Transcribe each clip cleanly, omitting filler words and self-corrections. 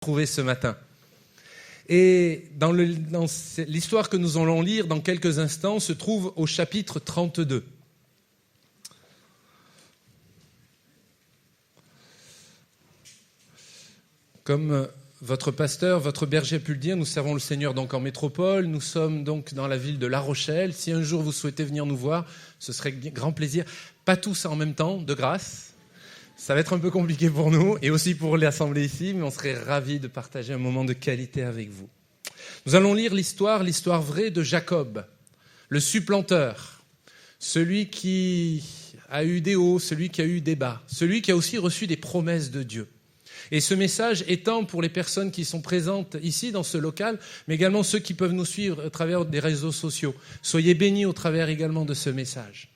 Trouver ce matin. Et dans l'histoire que nous allons lire dans quelques instants se trouve au chapitre 32. Comme votre pasteur, votre berger a pu le dire, nous servons le Seigneur donc en métropole, nous sommes donc dans la ville de La Rochelle. Si un jour vous souhaitez venir nous voir, ce serait grand plaisir. Pas tous en même temps, de grâce. Ça va être un peu compliqué pour nous et aussi pour l'assemblée ici, mais on serait ravis de partager un moment de qualité avec vous. Nous allons lire l'histoire vraie de Jacob, le supplanteur, celui qui a eu des hauts, celui qui a eu des bas, celui qui a aussi reçu des promesses de Dieu. Et ce message étant pour les personnes qui sont présentes ici dans ce local, mais également ceux qui peuvent nous suivre à travers des réseaux sociaux. Soyez bénis au travers également de ce message.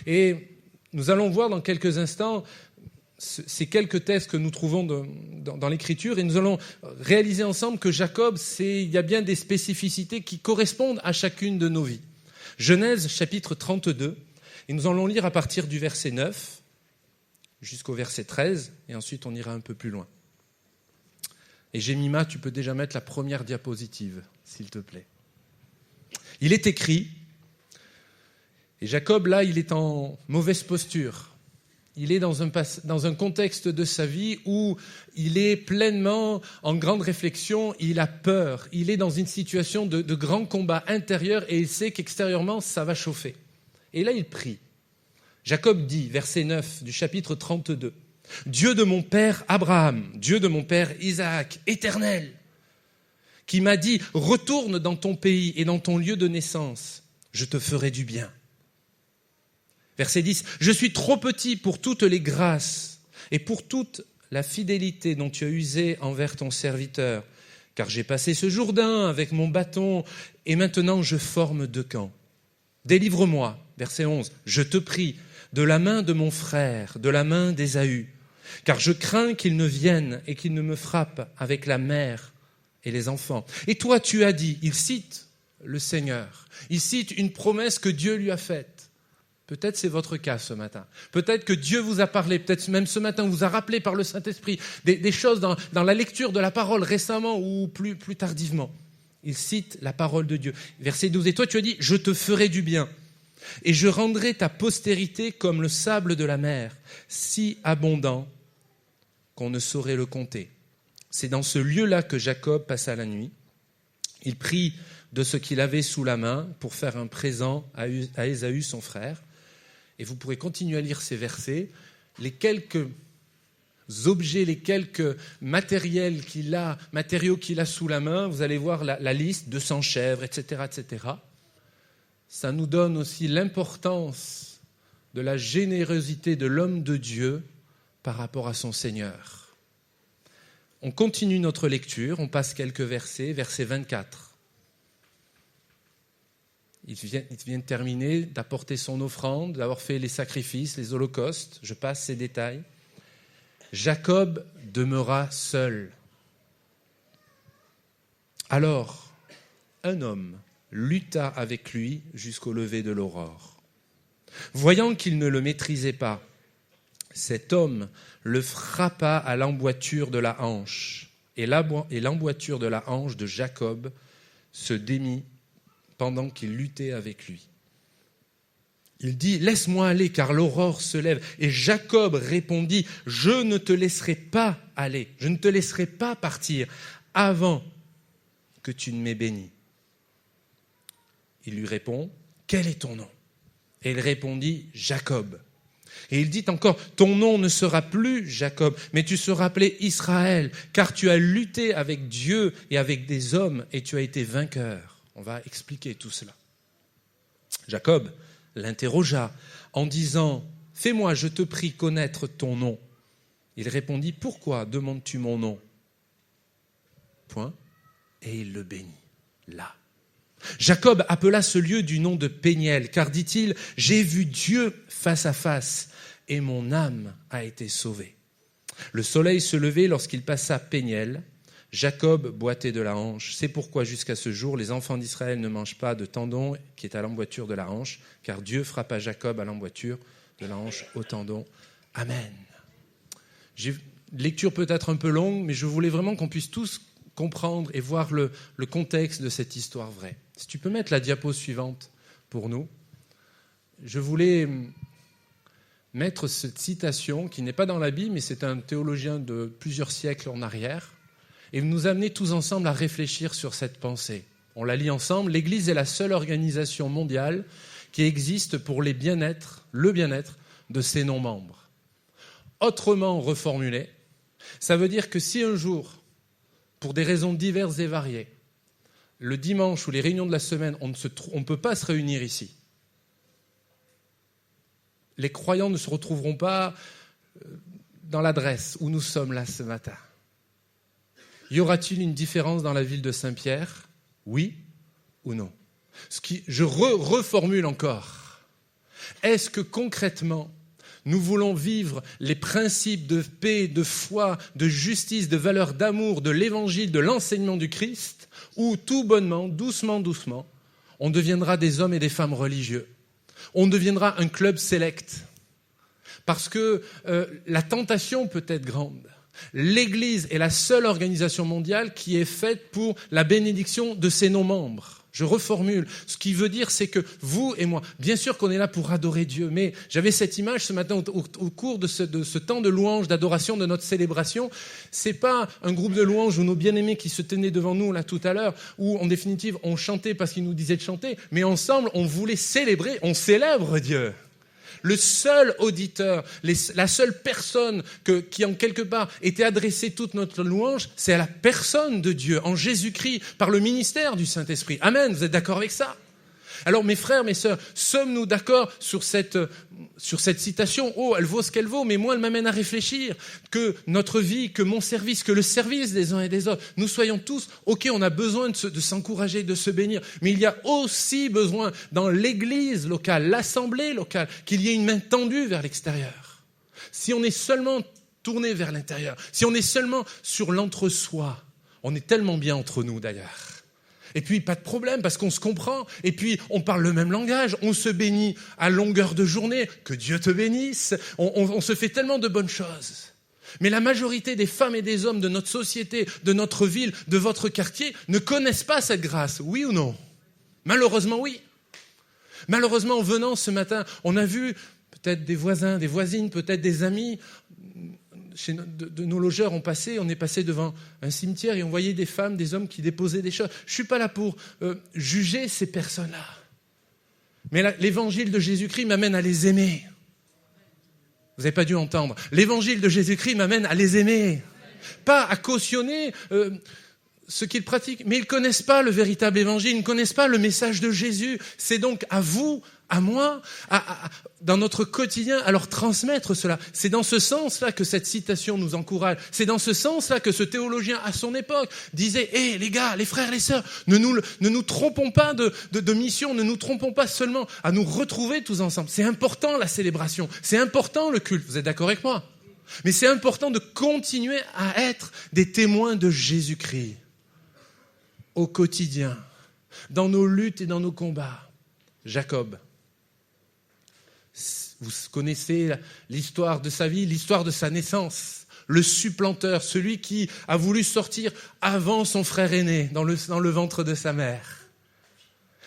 Et nous allons voir dans quelques instants ces quelques textes que nous trouvons dans l'Écriture et nous allons réaliser ensemble que Jacob, il y a bien des spécificités qui correspondent à chacune de nos vies. Genèse chapitre 32, et nous allons lire à partir du verset 9 jusqu'au verset 13 et ensuite on ira un peu plus loin. Et Jémima, tu peux déjà mettre la première diapositive, s'il te plaît. Il est écrit, et Jacob là, il est en mauvaise posture. Il est dans un contexte de sa vie où il est pleinement en grande réflexion, il a peur, il est dans une situation de grand combat intérieur et il sait qu'extérieurement, ça va chauffer. Et là, il prie. Jacob dit, verset 9 du chapitre 32, « Dieu de mon père Abraham, Dieu de mon père Isaac, éternel, qui m'a dit, retourne dans ton pays et dans ton lieu de naissance, je te ferai du bien. » Verset 10, « Je suis trop petit pour toutes les grâces et pour toute la fidélité dont tu as usé envers ton serviteur, car j'ai passé ce Jourdain avec mon bâton et maintenant je forme 2 camps. Délivre-moi, verset 11, « Je te prie, de la main de mon frère, de la main d'Ésaü, car je crains qu'il ne vienne et qu'il ne me frappe avec la mère et les enfants. Et toi tu as dit, il cite le Seigneur, il cite une promesse que Dieu lui a faite. Peut-être c'est votre cas ce matin. Peut-être que Dieu vous a parlé, peut-être même ce matin vous a rappelé par le Saint-Esprit des choses dans la lecture de la parole récemment ou plus tardivement. Il cite la parole de Dieu. Verset 12, « Et toi tu as dit, je te ferai du bien, et je rendrai ta postérité comme le sable de la mer, si abondant qu'on ne saurait le compter. » C'est dans ce lieu-là que Jacob passa la nuit. Il prit de ce qu'il avait sous la main pour faire un présent à Ésaü son frère. Et vous pourrez continuer à lire ces versets. Les quelques objets, les quelques matériaux qu'il a sous la main, vous allez voir la liste, 200 chèvres, etc., etc. Ça nous donne aussi l'importance de la générosité de l'homme de Dieu par rapport à son Seigneur. On continue notre lecture, on passe quelques versets, verset 24. Il vient de terminer, d'apporter son offrande, d'avoir fait les sacrifices, les holocaustes. Je passe ces détails. Jacob demeura seul. Alors, un homme lutta avec lui jusqu'au lever de l'aurore. Voyant qu'il ne le maîtrisait pas, cet homme le frappa à l'emboîture de la hanche. Et l'emboîture de la hanche de Jacob se démit pendant qu'il luttait avec lui. Il dit, « Laisse-moi aller, car l'aurore se lève. » Et Jacob répondit, « Je ne te laisserai pas aller, je ne te laisserai pas partir avant que tu ne m'aies béni. » Il lui répond, « Quel est ton nom ?» Et il répondit, « Jacob. » Et il dit encore, « Ton nom ne sera plus Jacob, mais tu seras appelé Israël, car tu as lutté avec Dieu et avec des hommes, et tu as été vainqueur. » On va expliquer tout cela. Jacob l'interrogea en disant, « Fais-moi, je te prie, connaître ton nom. » Il répondit, « Pourquoi demandes-tu mon nom ?» Point. Et il le bénit. Là. Jacob appela ce lieu du nom de Péniel, car, dit-il, « J'ai vu Dieu face à face, et mon âme a été sauvée. » Le soleil se levait lorsqu'il passa Péniel. Jacob boitait de la hanche. C'est pourquoi jusqu'à ce jour, les enfants d'Israël ne mangent pas de tendon qui est à l'emboîture de la hanche, car Dieu frappa Jacob à l'emboîture de la hanche au tendon. Amen. lecture peut-être un peu longue, mais je voulais vraiment qu'on puisse tous comprendre et voir le contexte de cette histoire vraie. Si tu peux mettre la diapo suivante pour nous. Je voulais mettre cette citation qui n'est pas dans la Bible, mais c'est un théologien de plusieurs siècles en arrière, et nous amener tous ensemble à réfléchir sur cette pensée. On la lit ensemble. L'Église est la seule organisation mondiale qui existe pour le bien-être de ses non-membres. Autrement reformulé, ça veut dire que si un jour, pour des raisons diverses et variées, le dimanche ou les réunions de la semaine, on ne peut pas se réunir ici, les croyants ne se retrouveront pas dans l'adresse où nous sommes là ce matin. Y aura-t-il une différence dans la ville de Saint-Pierre ? Oui ou non ? Je reformule encore. Est-ce que concrètement, nous voulons vivre les principes de paix, de foi, de justice, de valeur, d'amour, de l'évangile, de l'enseignement du Christ, ou tout bonnement, doucement, on deviendra des hommes et des femmes religieux ? On deviendra un club select. Parce que la tentation peut être grande. L'Église est la seule organisation mondiale qui est faite pour la bénédiction de ses non-membres. Je reformule. Ce qui veut dire, c'est que vous et moi, bien sûr qu'on est là pour adorer Dieu, mais j'avais cette image ce matin au cours de ce temps de louange, d'adoration, de notre célébration. C'est pas un groupe de louanges où nos bien-aimés qui se tenaient devant nous là tout à l'heure, où en définitive on chantait parce qu'ils nous disaient de chanter, mais ensemble on voulait célébrer, on célèbre Dieu. Le seul auditeur, la seule personne qui en quelque part était adressée toute notre louange, c'est à la personne de Dieu, en Jésus-Christ, par le ministère du Saint-Esprit. Amen, vous êtes d'accord avec ça ? Alors mes frères, mes sœurs, sommes-nous d'accord sur cette citation ? Oh, elle vaut ce qu'elle vaut, mais moi elle m'amène à réfléchir que notre vie, que mon service, que le service des uns et des autres, nous soyons tous, ok, on a besoin de s'encourager, de se bénir, mais il y a aussi besoin dans l'église locale, l'assemblée locale, qu'il y ait une main tendue vers l'extérieur. Si on est seulement tourné vers l'intérieur, si on est seulement sur l'entre-soi, on est tellement bien entre nous d'ailleurs. Et puis, pas de problème, parce qu'on se comprend. Et puis, on parle le même langage. On se bénit à longueur de journée. Que Dieu te bénisse. On se fait tellement de bonnes choses. Mais la majorité des femmes et des hommes de notre société, de notre ville, de votre quartier, ne connaissent pas cette grâce. Oui ou non ? Malheureusement, oui. Malheureusement, en venant ce matin, on a vu peut-être des voisins, des voisines, peut-être des amis. De nos logeurs, on est passé devant un cimetière et on voyait des femmes, des hommes qui déposaient des choses. Je ne suis pas là pour juger ces personnes-là. Mais l'évangile de Jésus-Christ m'amène à les aimer. Vous n'avez pas dû entendre. L'évangile de Jésus-Christ m'amène à les aimer. Pas à cautionner ce qu'ils pratiquent. Mais ils ne connaissent pas le véritable évangile, ils ne connaissent pas le message de Jésus. C'est donc à vous, à moi, dans notre quotidien, à leur transmettre cela. C'est dans ce sens-là que cette citation nous encourage. C'est dans ce sens-là que ce théologien, à son époque, disait « Hé, les gars, les frères, les sœurs, ne nous trompons pas de mission, ne nous trompons pas seulement à nous retrouver tous ensemble. C'est important la célébration, c'est important le culte. » Vous êtes d'accord avec moi ? Mais c'est important de continuer à être des témoins de Jésus-Christ au quotidien, dans nos luttes et dans nos combats. Jacob. Vous connaissez l'histoire de sa vie, l'histoire de sa naissance. Le supplanteur, celui qui a voulu sortir avant son frère aîné dans le ventre de sa mère.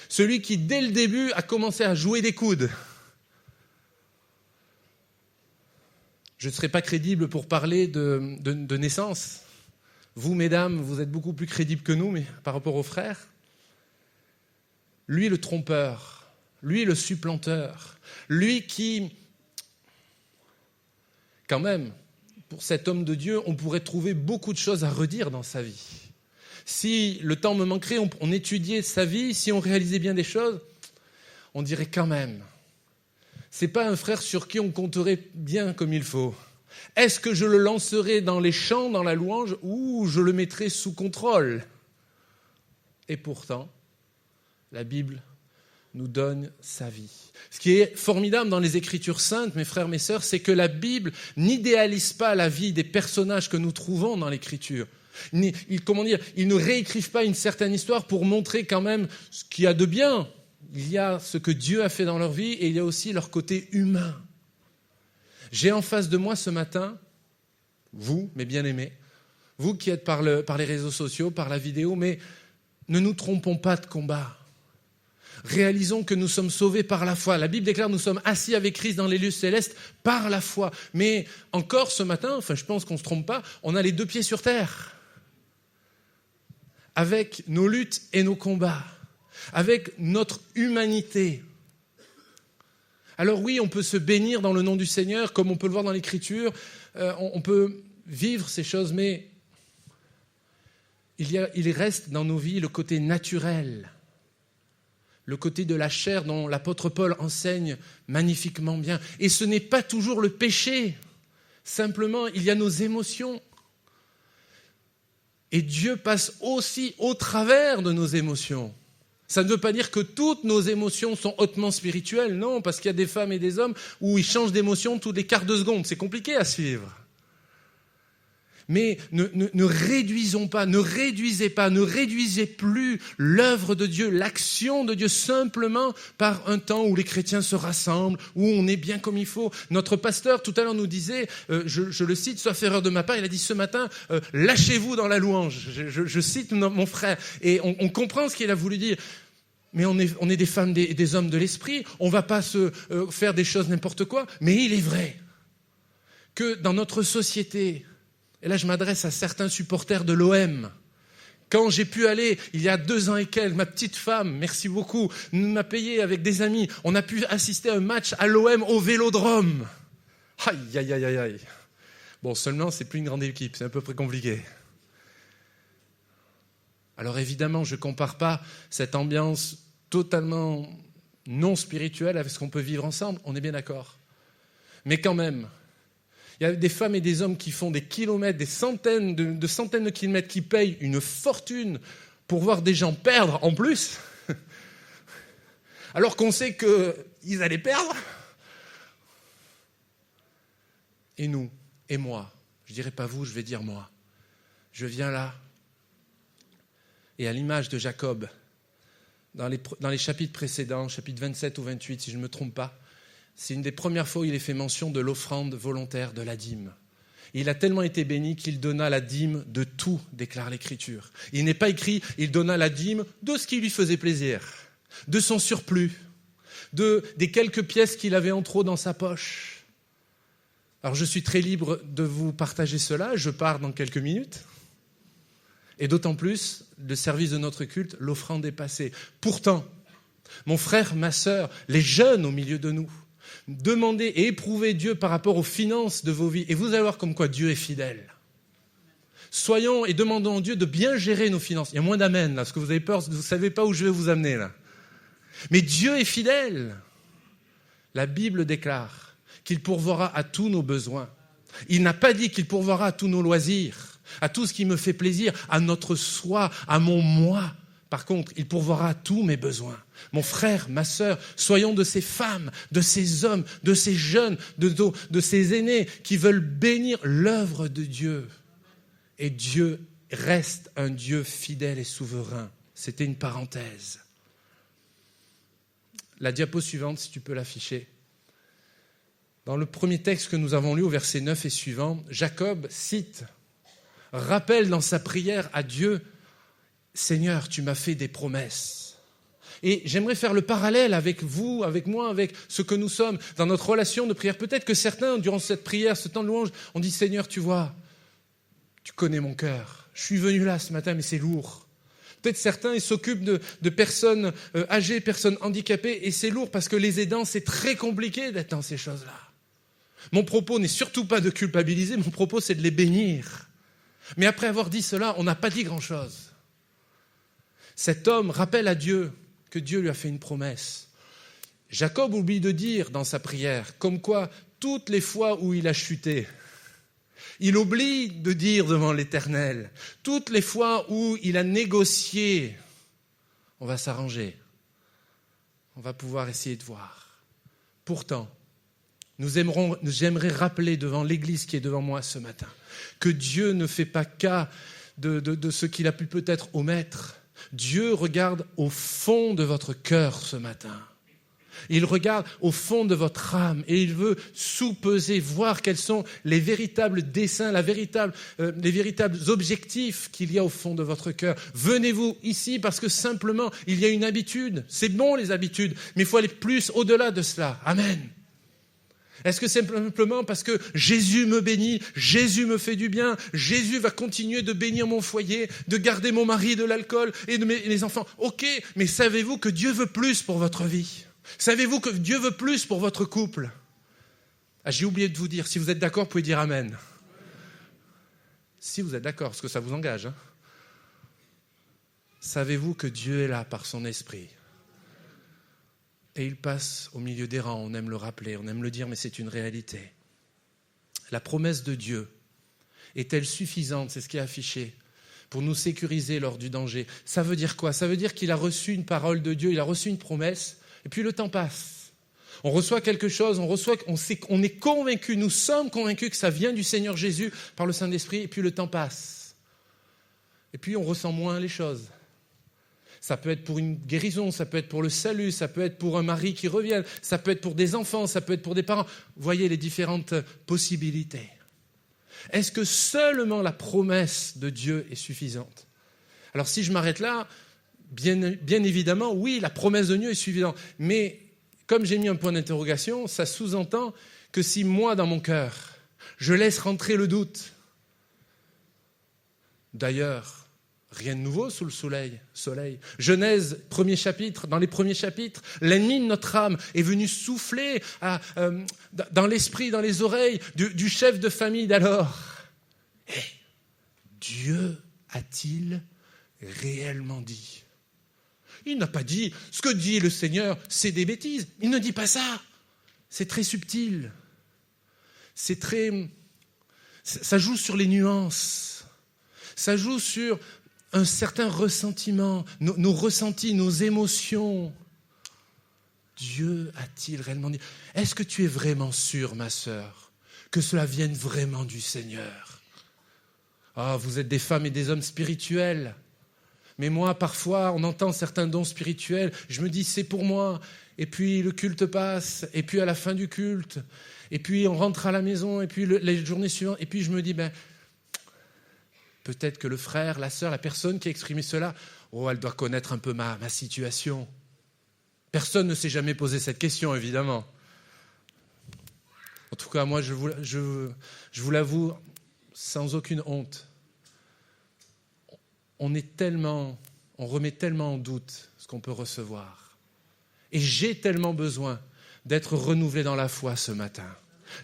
Celui qui, dès le début, a commencé à jouer des coudes. Je ne serai pas crédible pour parler de naissance. Vous, mesdames, vous êtes beaucoup plus crédibles que nous, mais par rapport aux frères. Lui, le trompeur. Lui, le supplanteur. Lui qui, quand même, pour cet homme de Dieu, on pourrait trouver beaucoup de choses à redire dans sa vie. Si le temps me manquerait, on étudiait sa vie, si on réalisait bien des choses, on dirait quand même, c'est pas un frère sur qui on compterait bien comme il faut. Est-ce que je le lancerai dans les chants, dans la louange, ou je le mettrai sous contrôle ? Et pourtant, la Bible nous donne sa vie. Ce qui est formidable dans les Écritures saintes, mes frères, mes sœurs, c'est que la Bible n'idéalise pas la vie des personnages que nous trouvons dans l'Écriture. Ils ne réécrivent pas une certaine histoire pour montrer quand même ce qu'il y a de bien. Il y a ce que Dieu a fait dans leur vie et il y a aussi leur côté humain. J'ai en face de moi ce matin vous, mes bien-aimés, vous qui êtes par les réseaux sociaux, par la vidéo, mais ne nous trompons pas de combat. Réalisons que nous sommes sauvés par la foi. La Bible déclare que nous sommes assis avec Christ dans les lieux célestes par la foi. Mais encore ce matin, je pense qu'on ne se trompe pas, on a les 2 pieds sur terre. Avec nos luttes et nos combats, avec notre humanité. Alors oui, on peut se bénir dans le nom du Seigneur, comme on peut le voir dans l'Écriture, on peut vivre ces choses, mais il reste dans nos vies le côté naturel, le côté de la chair dont l'apôtre Paul enseigne magnifiquement bien. Et ce n'est pas toujours le péché, simplement il y a nos émotions. Et Dieu passe aussi au travers de nos émotions. Ça ne veut pas dire que toutes nos émotions sont hautement spirituelles, non, parce qu'il y a des femmes et des hommes où ils changent d'émotion tous les quarts de seconde. C'est compliqué à suivre. Mais ne réduisez pas, ne réduisez plus l'œuvre de Dieu, l'action de Dieu simplement par un temps où les chrétiens se rassemblent, où on est bien comme il faut. Notre pasteur tout à l'heure nous disait, je le cite, sauf erreur de ma part, il a dit ce matin, lâchez-vous dans la louange. Je cite mon frère et on comprend ce qu'il a voulu dire. Mais on est des femmes, des hommes de l'esprit, on ne va pas se faire des choses n'importe quoi, mais il est vrai que dans notre société, et là je m'adresse à certains supporters de l'OM, quand j'ai pu aller, il y a 2 ans et quelques, ma petite femme, merci beaucoup, m'a payé avec des amis, on a pu assister à un match à l'OM au Vélodrome. Aïe, aïe, aïe, aïe, aïe. Bon, seulement, c'est plus une grande équipe, c'est un peu plus compliqué. Alors évidemment, je ne compare pas cette ambiance totalement non spirituelle avec ce qu'on peut vivre ensemble, on est bien d'accord. Mais quand même, il y a des femmes et des hommes qui font des kilomètres, des centaines de centaines de kilomètres, qui payent une fortune pour voir des gens perdre en plus, alors qu'on sait qu'ils allaient perdre. Et nous, et moi, je ne dirais pas vous, je vais dire moi, je viens là, et à l'image de Jacob, dans les chapitres précédents, chapitre 27 ou 28, si je ne me trompe pas, c'est une des premières fois où il est fait mention de l'offrande volontaire, de la dîme. Il a tellement été béni qu'il donna la dîme de tout, déclare l'Écriture. Il n'est pas écrit, il donna la dîme de ce qui lui faisait plaisir, de son surplus, des quelques pièces qu'il avait en trop dans sa poche. Alors je suis très libre de vous partager cela, je pars dans quelques minutes. Et d'autant plus, le service de notre culte, l'offrande est passée. Pourtant, mon frère, ma sœur, les jeunes au milieu de nous, demandez et éprouvez Dieu par rapport aux finances de vos vies. Et vous allez voir comme quoi Dieu est fidèle. Soyons et demandons à Dieu de bien gérer nos finances. Il y a moins d'amen là, parce que vous avez peur, vous ne savez pas où je vais vous amener là. Mais Dieu est fidèle. La Bible déclare qu'il pourvoira à tous nos besoins. Il n'a pas dit qu'il pourvoira à tous nos loisirs, à tout ce qui me fait plaisir, à notre soi, à mon moi. Par contre, il pourvoira à tous mes besoins. Mon frère, ma sœur, soyons de ces femmes, de ces hommes, de ces jeunes, de ces aînés qui veulent bénir l'œuvre de Dieu. Et Dieu reste un Dieu fidèle et souverain. C'était une parenthèse. La diapo suivante, si tu peux l'afficher. Dans le premier texte que nous avons lu, au verset 9 et suivant, Jacob cite, rappelle dans sa prière à Dieu, « Seigneur, tu m'as fait des promesses. » Et j'aimerais faire le parallèle avec vous, avec moi, avec ce que nous sommes dans notre relation de prière. Peut-être que certains, durant cette prière, ce temps de louange, ont dit « Seigneur, tu vois, tu connais mon cœur. Je suis venu là ce matin, mais c'est lourd. » Peut-être certains, ils s'occupent de personnes âgées, personnes handicapées, et c'est lourd parce que les aidants, c'est très compliqué d'être dans ces choses-là. Mon propos n'est surtout pas de culpabiliser, mon propos c'est de les bénir. Mais après avoir dit cela, on n'a pas dit grand-chose. Cet homme rappelle à Dieu que Dieu lui a fait une promesse. Jacob oublie de dire dans sa prière, comme quoi toutes les fois où il a chuté, il oublie de dire devant l'Éternel, toutes les fois où il a négocié, on va s'arranger, on va pouvoir essayer de voir. Pourtant, j'aimerais rappeler devant l'Église qui est devant moi ce matin, que Dieu ne fait pas cas de ce qu'il a pu peut-être omettre. Dieu regarde au fond de votre cœur ce matin. Il regarde au fond de votre âme et il veut sous-peser, voir quels sont les véritables desseins, les véritables objectifs qu'il y a au fond de votre cœur. Venez-vous ici parce que simplement, il y a une habitude. C'est bon les habitudes, mais il faut aller plus au-delà de cela. Amen. Est-ce que c'est simplement parce que Jésus me bénit, Jésus me fait du bien, Jésus va continuer de bénir mon foyer, de garder mon mari de l'alcool et de mes enfants? Ok, mais savez-vous que Dieu veut plus pour votre vie? Savez-vous que Dieu veut plus pour votre couple? J'ai oublié de vous dire, si vous êtes d'accord, vous pouvez dire Amen. Si vous êtes d'accord, parce que ça vous engage. Savez-vous que Dieu est là par son esprit? Et il passe au milieu des rangs, on aime le rappeler, on aime le dire, mais c'est une réalité. La promesse de Dieu est-elle suffisante, c'est ce qui est affiché, pour nous sécuriser lors du danger? Ça veut dire quoi? Ça veut dire qu'il a reçu une parole de Dieu, il a reçu une promesse, et puis le temps passe. On reçoit quelque chose, on est convaincu, nous sommes convaincus que ça vient du Seigneur Jésus par le Saint-Esprit, et puis le temps passe. Et puis on ressent moins les choses. Ça peut être pour une guérison, ça peut être pour le salut, ça peut être pour un mari qui revienne, ça peut être pour des enfants, ça peut être pour des parents. Vous voyez les différentes possibilités. Est-ce que seulement la promesse de Dieu est suffisante? Alors si je m'arrête là, bien évidemment, oui, la promesse de Dieu est suffisante. Mais comme j'ai mis un point d'interrogation, ça sous-entend que si moi, dans mon cœur, je laisse rentrer le doute, d'ailleurs, rien de nouveau sous le soleil. Genèse, dans les premiers chapitres, l'ennemi de notre âme est venu souffler dans l'esprit, dans les oreilles du chef de famille d'alors. Dieu a-t-il réellement dit? Il n'a pas dit, ce que dit le Seigneur, c'est des bêtises. Il ne dit pas ça. C'est très subtil. Ça joue sur les nuances. Ça joue sur un certain ressentiment, nos ressentis, nos émotions. Dieu a-t-il réellement dit? Est-ce que tu es vraiment sûre, ma sœur, que cela vienne vraiment du Seigneur? Vous êtes des femmes et des hommes spirituels. Mais moi, parfois, on entend certains dons spirituels. Je me dis, c'est pour moi. Et puis, le culte passe. Et puis, à la fin du culte. Et puis, on rentre à la maison. Et puis, les journées suivantes. Et puis, je me dis, peut-être que le frère, la sœur, la personne qui a exprimé cela, elle doit connaître un peu ma situation. Personne ne s'est jamais posé cette question, évidemment. En tout cas, moi, je vous l'avoue, sans aucune honte. On remet tellement en doute ce qu'on peut recevoir. Et j'ai tellement besoin d'être renouvelé dans la foi ce matin.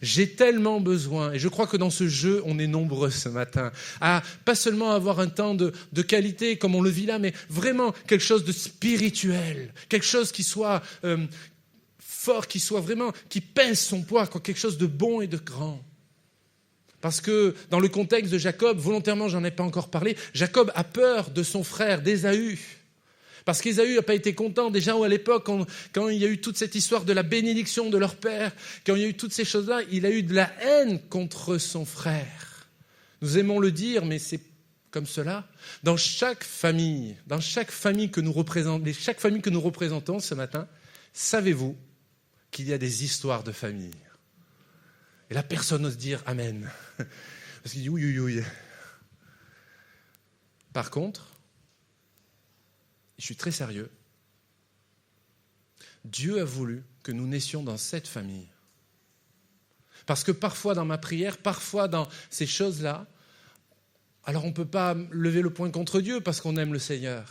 J'ai tellement besoin, et je crois que dans ce jeu, on est nombreux ce matin, à pas seulement avoir un temps de qualité comme on le vit là, mais vraiment quelque chose de spirituel, quelque chose qui soit fort, qui pèse son poids, quelque chose de bon et de grand. Parce que dans le contexte de Jacob, volontairement, j'en ai pas encore parlé, Jacob a peur de son frère, d'Ésaü. Parce qu'Ésaü n'a pas été content, déjà à l'époque, quand il y a eu toute cette histoire de la bénédiction de leur père, quand il y a eu toutes ces choses-là, il a eu de la haine contre son frère. Nous aimons le dire, mais c'est comme cela. Dans chaque famille que nous représentons ce matin, savez-vous qu'il y a des histoires de famille? Et là, personne n'ose dire Amen. Parce qu'il dit oui. Par contre, je suis très sérieux, Dieu a voulu que nous naissions dans cette famille. Parce que parfois dans ma prière, parfois dans ces choses-là, alors on ne peut pas lever le poing contre Dieu parce qu'on aime le Seigneur.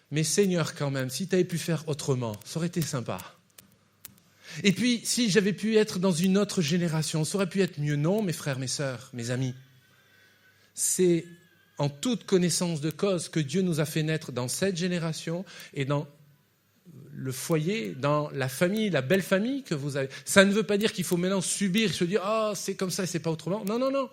Mais Seigneur quand même, si tu avais pu faire autrement, ça aurait été sympa. Et puis, si j'avais pu être dans une autre génération, ça aurait pu être mieux. Non, mes frères, mes sœurs, mes amis. C'est en toute connaissance de cause que Dieu nous a fait naître dans cette génération et dans le foyer, dans la famille, la belle famille que vous avez. Ça ne veut pas dire qu'il faut maintenant subir, se dire « Ah, c'est comme ça et c'est pas autrement ». Non.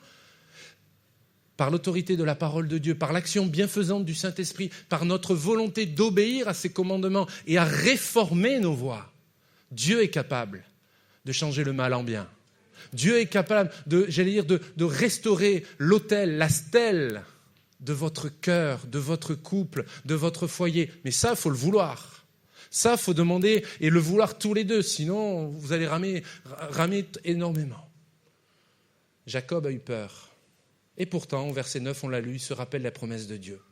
Par l'autorité de la parole de Dieu, par l'action bienfaisante du Saint-Esprit, par notre volonté d'obéir à ses commandements et à réformer nos voies, Dieu est capable de changer le mal en bien. Dieu est capable de restaurer l'autel, la stèle de votre cœur, de votre couple, de votre foyer. Mais ça, il faut le vouloir. Ça, faut demander et le vouloir tous les deux, sinon vous allez ramer énormément. Jacob a eu peur. Et pourtant, au verset 9, on l'a lu, il se rappelle la promesse de Dieu.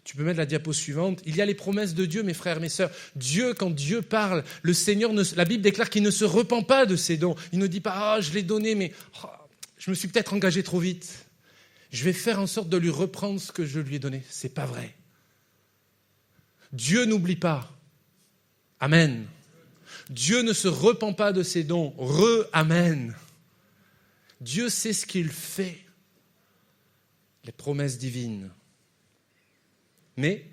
Tu peux mettre la diapo suivante. Il y a les promesses de Dieu, mes frères, mes sœurs. Dieu, quand Dieu parle, le Seigneur, la Bible déclare qu'il ne se repent pas de ses dons. Il ne dit pas « Ah, je l'ai donné, mais je me suis peut-être engagé trop vite. Je vais faire en sorte de lui reprendre ce que je lui ai donné. » C'est pas vrai. Dieu n'oublie pas. Amen. Dieu ne se repent pas de ses dons. Amen. Dieu sait ce qu'il fait. Les promesses divines. Mais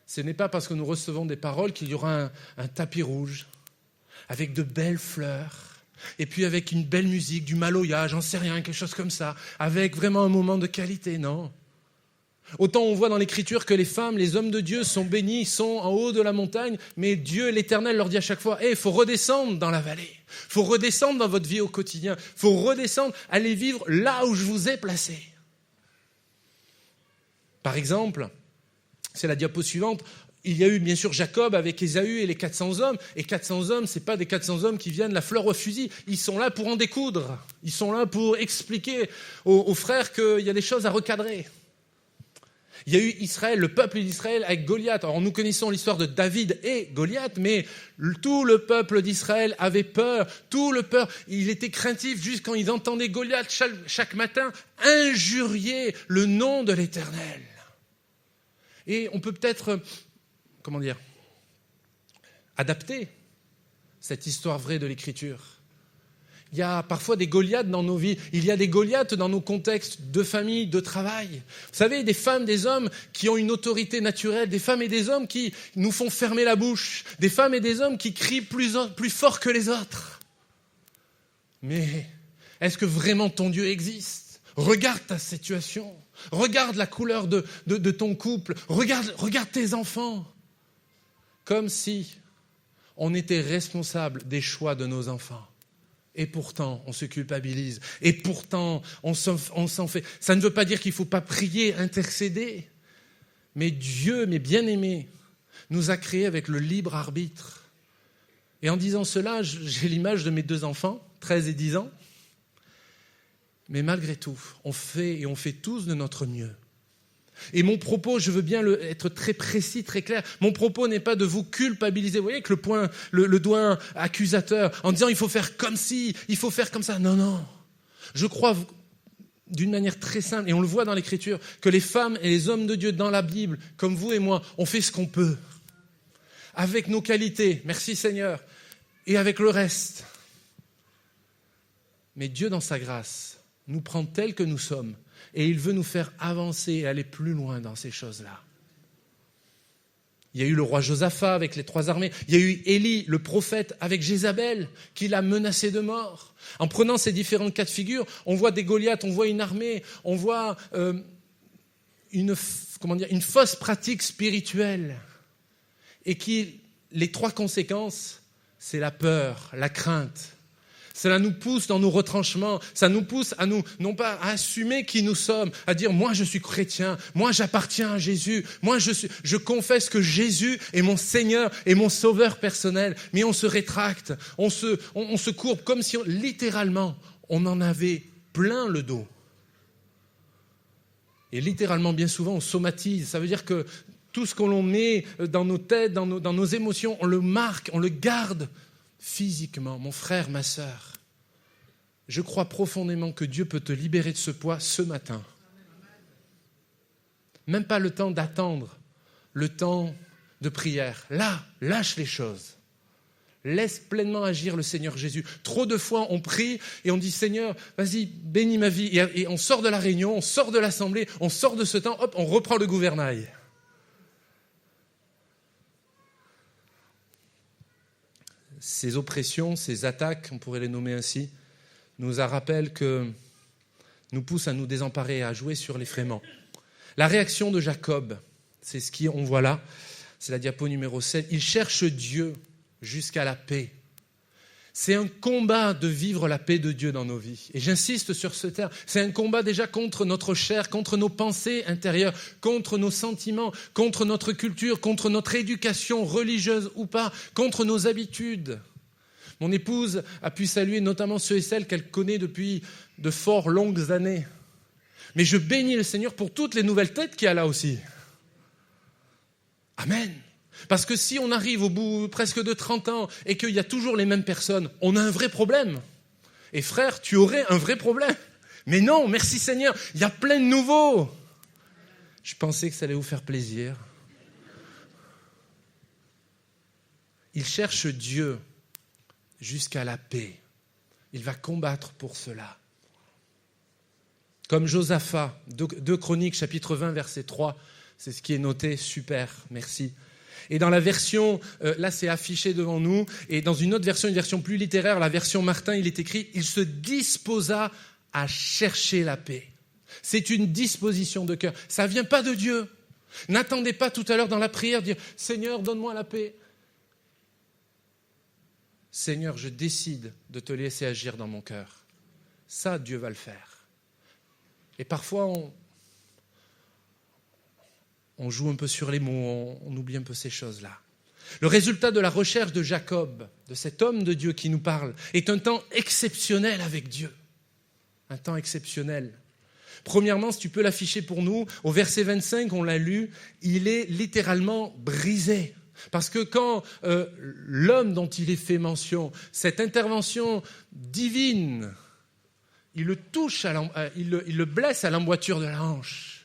ce n'est pas parce que nous recevons des paroles qu'il y aura un tapis rouge avec de belles fleurs et puis avec une belle musique, du maloya, j'en sais rien, quelque chose comme ça, avec vraiment un moment de qualité, non. Autant on voit dans l'Écriture que les femmes, les hommes de Dieu sont bénis, sont en haut de la montagne, mais Dieu, l'Éternel, leur dit à chaque fois « il faut redescendre dans la vallée, il faut redescendre dans votre vie au quotidien, il faut redescendre, aller vivre là où je vous ai placé. » Par exemple, c'est la diapo suivante. Il y a eu bien sûr Jacob avec Ésaü et les 400 hommes. Et 400 hommes, ce n'est pas des 400 hommes qui viennent la fleur au fusil. Ils sont là pour en découdre. Ils sont là pour expliquer aux frères qu'il y a des choses à recadrer. Il y a eu Israël, le peuple d'Israël avec Goliath. Alors nous connaissons l'histoire de David et Goliath, mais tout le peuple d'Israël avait peur. Tout le peuple, il était craintif juste quand ils entendaient Goliath chaque matin injurier le nom de l'Éternel. Et on peut peut-être, adapter cette histoire vraie de l'Écriture. Il y a parfois des Goliaths dans nos vies. Il y a des Goliaths dans nos contextes de famille, de travail. Vous savez, des femmes, des hommes qui ont une autorité naturelle, des femmes et des hommes qui nous font fermer la bouche, des femmes et des hommes qui crient plus fort que les autres. Mais est-ce que vraiment ton Dieu existe ? Regarde ta situation. Regarde la couleur de ton couple. Regarde tes enfants. Comme si on était responsable des choix de nos enfants. Et pourtant, on se culpabilise. Et pourtant, on s'en fait. Ça ne veut pas dire qu'il ne faut pas prier, intercéder. Mais Dieu, mes bien-aimés, nous a créés avec le libre arbitre. Et en disant cela, j'ai l'image de mes deux enfants, 13 et 10 ans. Mais malgré tout, on fait tous de notre mieux. Et mon propos, je veux bien être très précis, très clair. Mon propos n'est pas de vous culpabiliser. Vous voyez, avec le doigt accusateur, en disant il faut faire comme ci, il faut faire comme ça. Non. Je crois d'une manière très simple, et on le voit dans l'Écriture, que les femmes et les hommes de Dieu dans la Bible, comme vous et moi, on fait ce qu'on peut. Avec nos qualités, merci Seigneur, et avec le reste. Mais Dieu, dans sa grâce, nous prend tels que nous sommes. Et il veut nous faire avancer et aller plus loin dans ces choses-là. Il y a eu le roi Josaphat avec les 3 armées. Il y a eu Élie, le prophète, avec Jézabel, qui l'a menacé de mort. En prenant ces différents cas de figure, on voit des Goliaths, on voit une armée, on voit une fausse pratique spirituelle. Et les 3 conséquences, c'est la peur, la crainte. Cela nous pousse dans nos retranchements, ça nous pousse à non pas à assumer qui nous sommes, à dire moi je suis chrétien, moi j'appartiens à Jésus, moi je confesse que Jésus est mon Seigneur et mon sauveur personnel, mais on se rétracte, on se courbe comme si littéralement on en avait plein le dos. Et littéralement bien souvent on somatise, ça veut dire que tout ce qu'on met dans nos têtes, dans nos émotions, on le marque, on le garde physiquement. Mon frère, ma sœur, je crois profondément que Dieu peut te libérer de ce poids ce matin. Même pas le temps d'attendre, le temps de prière. Là, lâche les choses. Laisse pleinement agir le Seigneur Jésus. Trop de fois, on prie et on dit « Seigneur, vas-y, bénis ma vie ». Et on sort de la réunion, on sort de l'assemblée, on sort de ce temps, hop, on reprend le gouvernail. Ces oppressions, ces attaques, on pourrait les nommer ainsi, nous rappellent que nous poussent à nous désemparer, à jouer sur l'effraiement. La réaction de Jacob, c'est ce qu'on voit là, c'est la diapo numéro 7. Il cherche Dieu jusqu'à la paix. C'est un combat de vivre la paix de Dieu dans nos vies. Et j'insiste sur ce terme. C'est un combat déjà contre notre chair, contre nos pensées intérieures, contre nos sentiments, contre notre culture, contre notre éducation religieuse ou pas, contre nos habitudes. Mon épouse a pu saluer notamment ceux et celles qu'elle connaît depuis de fort longues années. Mais je bénis le Seigneur pour toutes les nouvelles têtes qu'il y a là aussi. Amen. Parce que si on arrive au bout presque de 30 ans et qu'il y a toujours les mêmes personnes, on a un vrai problème. Et frère, tu aurais un vrai problème. Mais non, merci Seigneur, il y a plein de nouveaux. Je pensais que ça allait vous faire plaisir. Il cherche Dieu jusqu'à la paix. Il va combattre pour cela. Comme Josaphat, 2 Chroniques, chapitre 20, verset 3, c'est ce qui est noté, super, merci. Et dans la version, là c'est affiché devant nous, et dans une autre version, une version plus littéraire, la version Martin, il est écrit « Il se disposa à chercher la paix ». C'est une disposition de cœur. Ça ne vient pas de Dieu. N'attendez pas tout à l'heure dans la prière dire « Seigneur, donne-moi la paix ». Seigneur, je décide de te laisser agir dans mon cœur. Ça, Dieu va le faire. Et parfois, on joue un peu sur les mots, on oublie un peu ces choses-là. Le résultat de la recherche de Jacob, de cet homme de Dieu qui nous parle, est un temps exceptionnel avec Dieu. Un temps exceptionnel. Premièrement, si tu peux l'afficher pour nous, au verset 25, on l'a lu, il est littéralement brisé. Parce que quand l'homme dont il est fait mention, cette intervention divine, il le touche, il le blesse à l'emboîture de la hanche.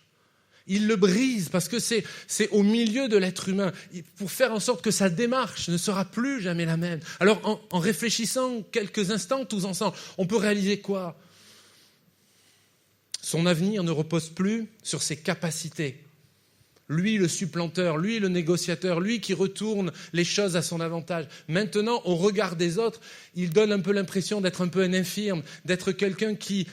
Il le brise parce que c'est au milieu de l'être humain pour faire en sorte que sa démarche ne sera plus jamais la même. Alors en réfléchissant quelques instants tous ensemble, on peut réaliser quoi ? Son avenir ne repose plus sur ses capacités. Lui, le supplanteur, lui, le négociateur, lui qui retourne les choses à son avantage. Maintenant, au regard des autres, il donne un peu l'impression d'être un peu un infirme, d'être quelqu'un qui,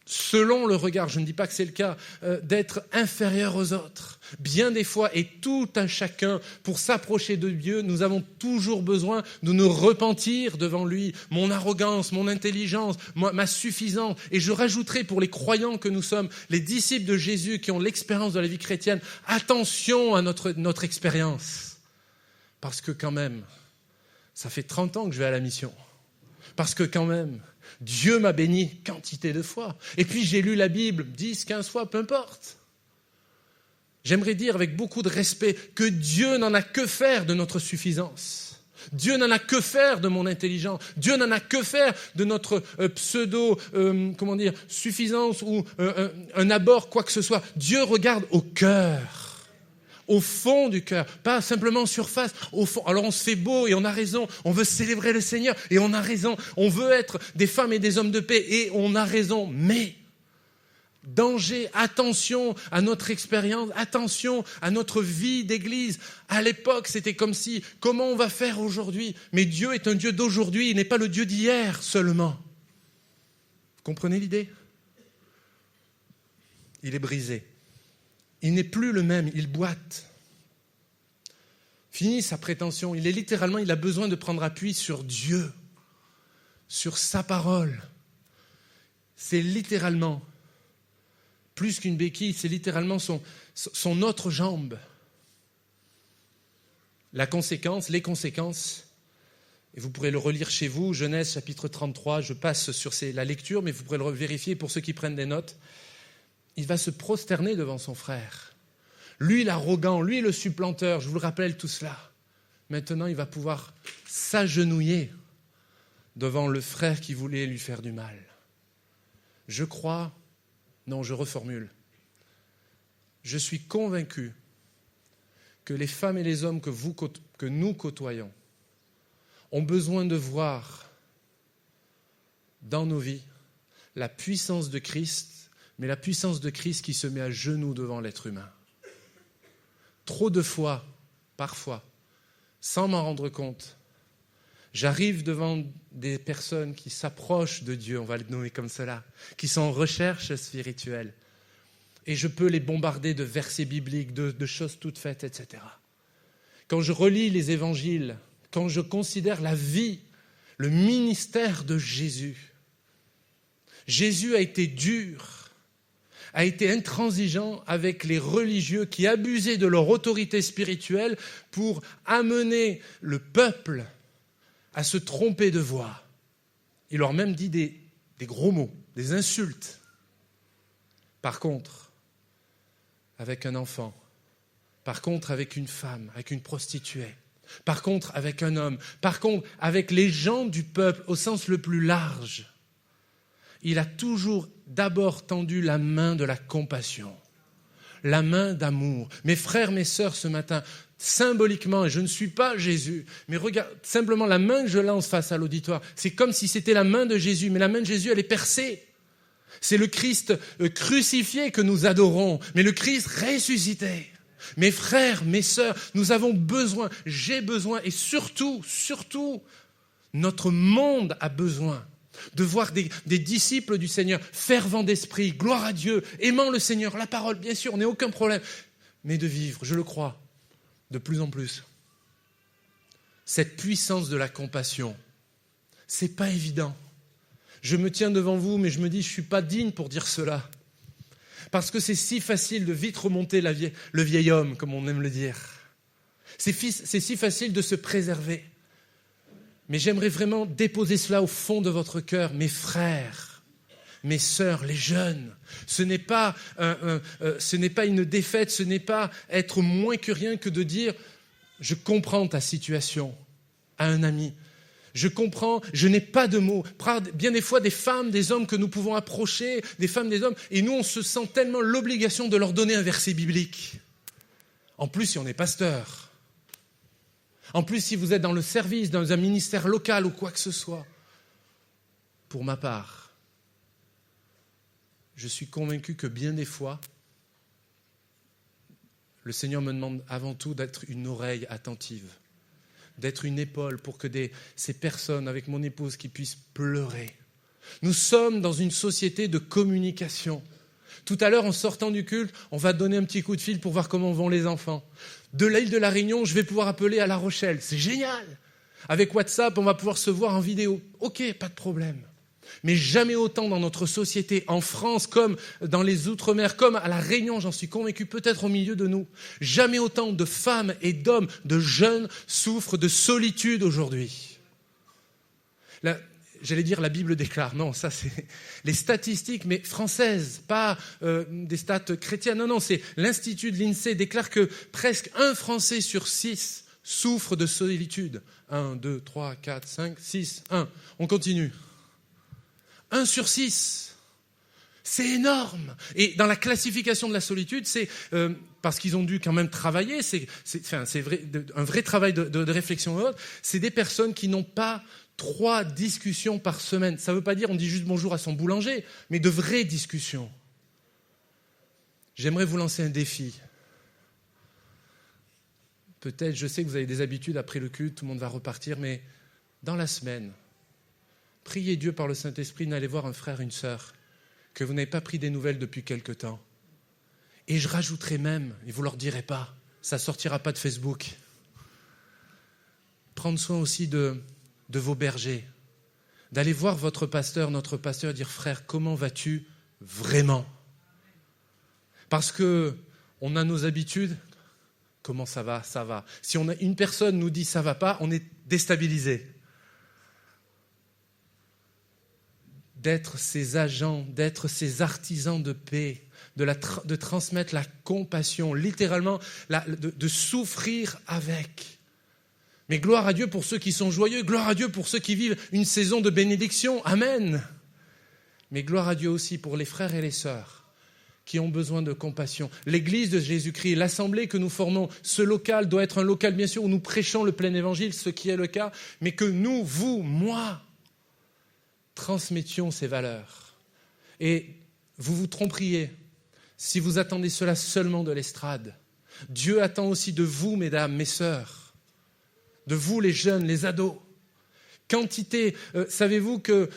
selon le regard, je ne dis pas que c'est le cas, d'être inférieur aux autres. Bien des fois, et tout un chacun, pour s'approcher de Dieu, nous avons toujours besoin de nous repentir devant lui. Mon arrogance, mon intelligence, ma suffisance. Et je rajouterai pour les croyants que nous sommes, les disciples de Jésus qui ont l'expérience de la vie chrétienne, attention à notre expérience. Parce que quand même, ça fait 30 ans que je vais à la mission. Parce que quand même, Dieu m'a béni quantité de fois. Et puis j'ai lu la Bible 10, 15 fois, peu importe. J'aimerais dire avec beaucoup de respect que Dieu n'en a que faire de notre suffisance. Dieu n'en a que faire de mon intelligence. Dieu n'en a que faire de notre suffisance ou un abord, quoi que ce soit. Dieu regarde au cœur, au fond du cœur, pas simplement en surface, au fond. Alors on se fait beau et on a raison, on veut célébrer le Seigneur et on a raison, on veut être des femmes et des hommes de paix et on a raison, mais danger, attention à notre expérience, attention à notre vie d'église. À l'époque, c'était comme si, comment on va faire aujourd'hui ? Mais Dieu est un Dieu d'aujourd'hui, il n'est pas le Dieu d'hier seulement. Vous comprenez l'idée ? Il est brisé. Il n'est plus le même, il boite. Fini sa prétention, il a besoin de prendre appui sur Dieu, sur sa parole. C'est littéralement, plus qu'une béquille, c'est littéralement son autre jambe. Les conséquences, et vous pourrez le relire chez vous, Genèse chapitre 33, je passe sur la lecture, mais vous pourrez le vérifier pour ceux qui prennent des notes. Il va se prosterner devant son frère. Lui, l'arrogant, lui, le supplanteur, je vous le rappelle tout cela. Maintenant, il va pouvoir s'agenouiller devant le frère qui voulait lui faire du mal. Je reformule. Je suis convaincu que les femmes et les hommes que nous côtoyons ont besoin de voir dans nos vies la puissance de Christ, mais la puissance de Christ qui se met à genoux devant l'être humain. Trop de fois, parfois, sans m'en rendre compte, j'arrive devant des personnes qui s'approchent de Dieu, on va le nommer comme cela, qui sont en recherche spirituelle. Et je peux les bombarder de versets bibliques, de choses toutes faites, etc. Quand je relis les évangiles, quand je considère la vie, le ministère de Jésus. Jésus a été dur, a été intransigeant avec les religieux qui abusaient de leur autorité spirituelle pour amener le peuple à se tromper de voie. Il leur a même dit des gros mots, des insultes. Par contre, avec un enfant, par contre avec une femme, avec une prostituée, par contre avec un homme, par contre avec les gens du peuple au sens le plus large, il a toujours d'abord tendu la main de la compassion, la main d'amour. Mes frères, mes sœurs, ce matin, symboliquement, et je ne suis pas Jésus, mais regarde, simplement la main que je lance face à l'auditoire, c'est comme si c'était la main de Jésus, mais la main de Jésus, elle est percée. C'est le Christ crucifié que nous adorons, mais le Christ ressuscité. Mes frères, mes sœurs, nous avons besoin, j'ai besoin, et surtout, notre monde a besoin de voir des disciples du Seigneur, fervents d'esprit, gloire à Dieu, aimant le Seigneur, la parole, bien sûr, on n'a aucun problème, mais de vivre, je le crois, de plus en plus. Cette puissance de la compassion, c'est pas évident. Je me tiens devant vous, mais je me dis, je ne suis pas digne pour dire cela. Parce que c'est si facile de vite remonter le vieil homme, comme on aime le dire. C'est si facile de se préserver. Mais j'aimerais vraiment déposer cela au fond de votre cœur, mes frères, mes sœurs, les jeunes. Ce n'est pas une défaite, ce n'est pas être moins que rien que de dire « je comprends ta situation » à un ami. Je comprends, je n'ai pas de mots. Bien des fois, des femmes, des hommes que nous pouvons approcher, des femmes, des hommes, et nous, on se sent tellement l'obligation de leur donner un verset biblique. En plus, si on est pasteur. En plus, si vous êtes dans le service, dans un ministère local ou quoi que ce soit. Pour ma part, je suis convaincu que bien des fois, le Seigneur me demande avant tout d'être une oreille attentive, d'être une épaule pour que ces personnes, avec mon épouse, qui puissent pleurer. Nous sommes dans une société de communication. Tout à l'heure, en sortant du culte, on va donner un petit coup de fil pour voir comment vont les enfants. De l'île de la Réunion, je vais pouvoir appeler à La Rochelle. C'est génial. Avec WhatsApp, on va pouvoir se voir en vidéo. Ok, pas de problème. Mais jamais autant dans notre société, en France, comme dans les Outre-mer, comme à La Réunion, j'en suis convaincu, peut-être au milieu de nous. Jamais autant de femmes et d'hommes, de jeunes, souffrent de solitude aujourd'hui. J'allais dire la Bible déclare, non, ça c'est les statistiques, mais françaises, pas des stats chrétiennes. Non, c'est l'Institut de l'INSEE déclare que presque 1 Français sur 6 souffre de solitude. 1, 2, 3, 4, 5, 6, 1. On continue. 1 sur 6. C'est énorme. Et dans la classification de la solitude, c'est parce qu'ils ont dû quand même travailler, c'est vrai, un vrai travail de réflexion. C'est des personnes qui n'ont pas 3 discussions par semaine. Ça ne veut pas dire on dit juste bonjour à son boulanger, mais de vraies discussions. J'aimerais vous lancer un défi. Peut-être, je sais que vous avez des habitudes après le culte, tout le monde va repartir, mais dans la semaine, priez Dieu par le Saint-Esprit d'aller voir un frère, une sœur, que vous n'avez pas pris des nouvelles depuis quelque temps. Et je rajouterai même, et vous ne leur direz pas, ça ne sortira pas de Facebook. Prendre soin aussi de vos bergers, d'aller voir votre pasteur, notre pasteur, dire « Frère, comment vas-tu vraiment ?» Parce qu'on a nos habitudes. Comment ça va? Ça va. Si une personne nous dit « ça ne va pas », on est déstabilisé. D'être ces agents, d'être ces artisans de paix, de transmettre la compassion, littéralement, de souffrir avec. Mais gloire à Dieu pour ceux qui sont joyeux, gloire à Dieu pour ceux qui vivent une saison de bénédiction. Amen. Mais gloire à Dieu aussi pour les frères et les sœurs qui ont besoin de compassion. L'Église de Jésus-Christ, l'assemblée que nous formons, ce local doit être un local, bien sûr, où nous prêchons le plein évangile, ce qui est le cas, mais que nous, vous, moi, transmettions ces valeurs. Et vous vous tromperiez si vous attendez cela seulement de l'estrade. Dieu attend aussi de vous, mesdames, mes sœurs, de vous, les jeunes, les ados. Quantité, savez-vous que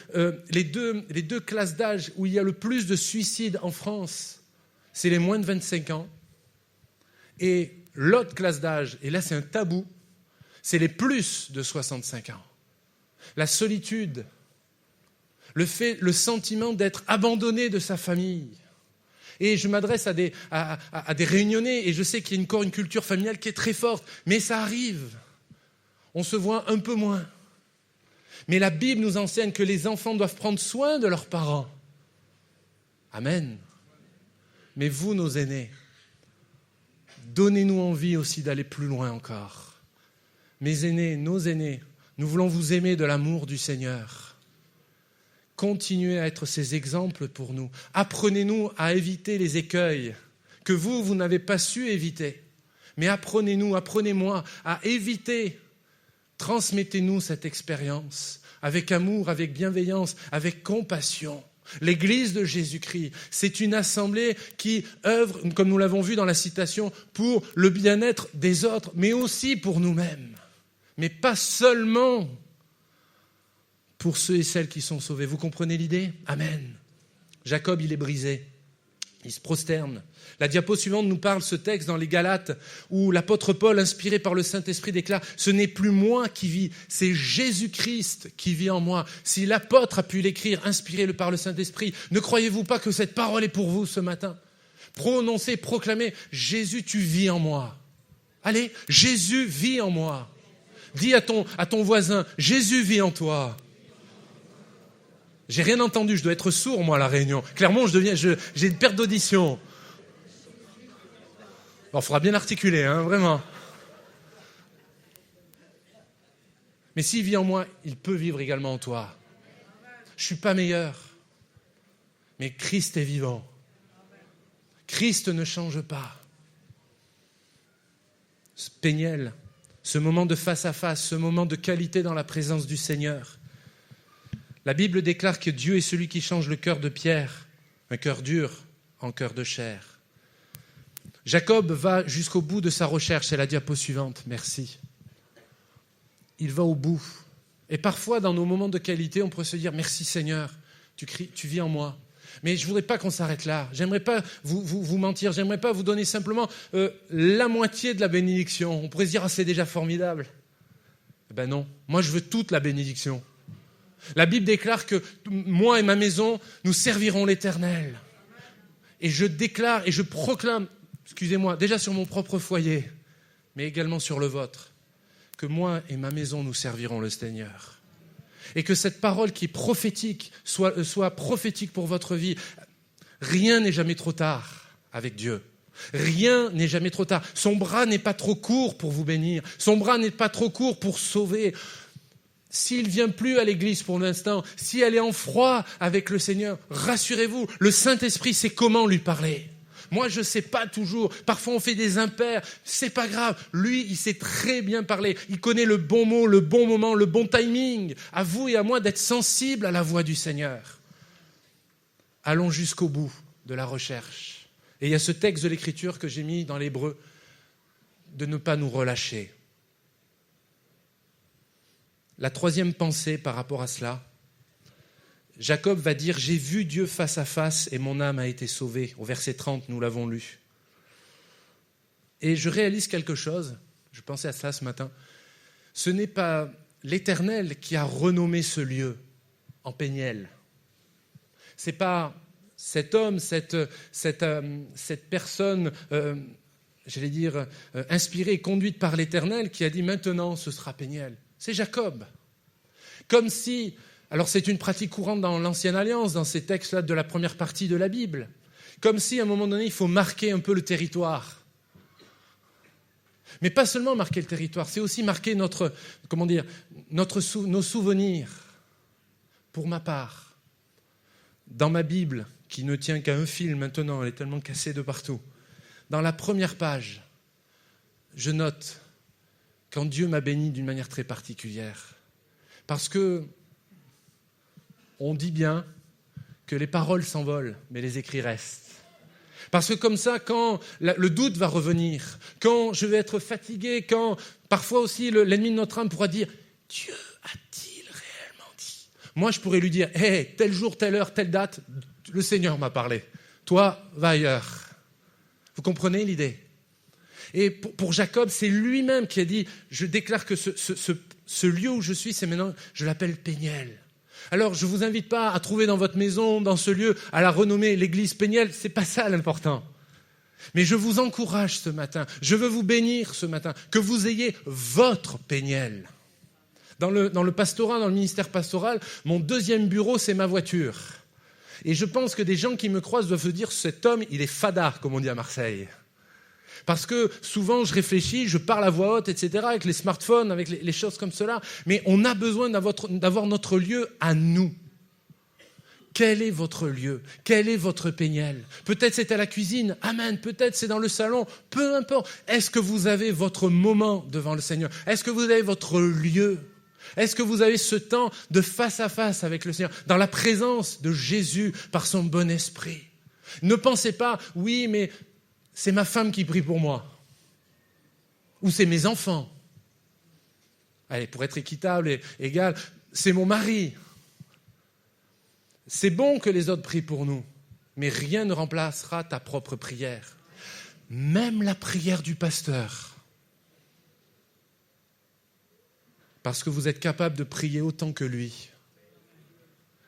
les deux classes d'âge où il y a le plus de suicides en France, c'est les moins de 25 ans. Et l'autre classe d'âge, et là c'est un tabou, c'est les plus de 65 ans. la solitude, le sentiment d'être abandonné de sa famille. Et je m'adresse à des réunionnais, et je sais qu'il y a encore une culture familiale qui est très forte, mais ça arrive. On se voit un peu moins. Mais la Bible nous enseigne que les enfants doivent prendre soin de leurs parents. Amen. Mais vous, nos aînés, donnez-nous envie aussi d'aller plus loin encore. Mes aînés, nos aînés, nous voulons vous aimer de l'amour du Seigneur. Continuez à être ces exemples pour nous. Apprenez-nous à éviter les écueils que vous n'avez pas su éviter. Mais apprenez-moi à éviter. Transmettez-nous cette expérience avec amour, avec bienveillance, avec compassion. L'Église de Jésus-Christ, c'est une assemblée qui œuvre, comme nous l'avons vu dans la citation, pour le bien-être des autres, mais aussi pour nous-mêmes. Mais pas seulement pour ceux et celles qui sont sauvés. Vous comprenez l'idée ? Amen. Jacob, il est brisé. Il se prosterne. La diapo suivante nous parle ce texte dans les Galates où l'apôtre Paul, inspiré par le Saint-Esprit, déclare « Ce n'est plus moi qui vis, c'est Jésus-Christ qui vit en moi. » Si l'apôtre a pu l'écrire, inspiré par le Saint-Esprit, ne croyez-vous pas que cette parole est pour vous ce matin ? Prononcez, proclamez « Jésus, tu vis en moi. » Allez, Jésus vit en moi. Dis à ton voisin « Jésus vit en toi. » J'ai rien entendu, je dois être sourd, moi, à la réunion. Clairement, j'ai une perte d'audition. Il faudra bien articuler, vraiment. Mais s'il vit en moi, il peut vivre également en toi. Je ne suis pas meilleur, mais Christ est vivant. Christ ne change pas. Ce Péniel, ce moment de face à face, ce moment de qualité dans la présence du Seigneur. La Bible déclare que Dieu est celui qui change le cœur de pierre, un cœur dur, en cœur de chair. Jacob va jusqu'au bout de sa recherche. C'est la diapo suivante, merci. Il va au bout. Et parfois, dans nos moments de qualité, on pourrait se dire « Merci Seigneur, tu vis en moi ». Mais je ne voudrais pas qu'on s'arrête là. J'aimerais pas vous mentir. J'aimerais pas vous donner simplement la moitié de la bénédiction. On pourrait se dire « Ah, c'est déjà formidable ». Ben non, moi je veux toute la bénédiction. La Bible déclare que moi et ma maison, nous servirons l'Éternel. Et je déclare et je proclame, excusez-moi, déjà sur mon propre foyer, mais également sur le vôtre, que moi et ma maison, nous servirons le Seigneur. Et que cette parole qui est prophétique soit prophétique pour votre vie. Rien n'est jamais trop tard avec Dieu. Rien n'est jamais trop tard. Son bras n'est pas trop court pour vous bénir. Son bras n'est pas trop court pour sauver. S'il ne vient plus à l'église pour l'instant, si elle est en froid avec le Seigneur, rassurez-vous, le Saint-Esprit sait comment lui parler. Moi, je ne sais pas toujours. Parfois, on fait des impairs. C'est pas grave. Lui, il sait très bien parler. Il connaît le bon mot, le bon moment, le bon timing. À vous et à moi d'être sensibles à la voix du Seigneur. Allons jusqu'au bout de la recherche. Et il y a ce texte de l'Écriture que j'ai mis dans l'hébreu, de ne pas nous relâcher. La troisième pensée par rapport à cela, Jacob va dire « J'ai vu Dieu face à face et mon âme a été sauvée ». Au verset 30, nous l'avons lu. Et je réalise quelque chose, je pensais à cela ce matin. Ce n'est pas l'Éternel qui a renommé ce lieu en Péniel. Ce n'est pas cet homme, cette personne, inspirée et conduite par l'Éternel qui a dit « Maintenant, ce sera Péniel ». C'est Jacob. Comme si, alors c'est une pratique courante dans l'Ancienne Alliance, dans ces textes-là de la première partie de la Bible, comme si à un moment donné, il faut marquer un peu le territoire. Mais pas seulement marquer le territoire, c'est aussi marquer nos souvenirs. Pour ma part, dans ma Bible, qui ne tient qu'à un fil maintenant, elle est tellement cassée de partout, dans la première page, je note quand Dieu m'a béni d'une manière très particulière. Parce que on dit bien que les paroles s'envolent, mais les écrits restent. Parce que comme ça, quand le doute va revenir, quand je vais être fatigué, quand parfois aussi l'ennemi de notre âme pourra dire « Dieu a-t-il réellement dit ?» Moi, je pourrais lui dire « Hey, tel jour, telle heure, telle date, le Seigneur m'a parlé. Toi, va ailleurs. » Vous comprenez l'idée ? Et pour Jacob, c'est lui-même qui a dit « Je déclare que ce ce lieu où je suis, c'est maintenant, je l'appelle Péniel. Alors, je ne vous invite pas à trouver dans votre maison, dans ce lieu, à la renommer l'église Péniel. Ce n'est pas ça l'important. Mais je vous encourage ce matin, je veux vous bénir ce matin, que vous ayez votre Péniel. Dans le pastorat, dans le ministère pastoral, mon deuxième bureau, c'est ma voiture. Et je pense que des gens qui me croisent doivent se dire, cet homme, il est fada, comme on dit à Marseille. Parce que souvent, je réfléchis, je parle à voix haute, etc., avec les smartphones, avec les choses comme cela. Mais on a besoin d'avoir notre lieu à nous. Quel est votre lieu? Quel est votre Péniel? Peut-être c'est à la cuisine, amen. Peut-être c'est dans le salon, peu importe. Est-ce que vous avez votre moment devant le Seigneur? Est-ce que vous avez votre lieu? Est-ce que vous avez ce temps de face à face avec le Seigneur, dans la présence de Jésus par son bon esprit? Ne pensez pas, oui, mais c'est ma femme qui prie pour moi. Ou c'est mes enfants. Allez, pour être équitable et égal, c'est mon mari. C'est bon que les autres prient pour nous, mais rien ne remplacera ta propre prière. Même la prière du pasteur. Parce que vous êtes capable de prier autant que lui.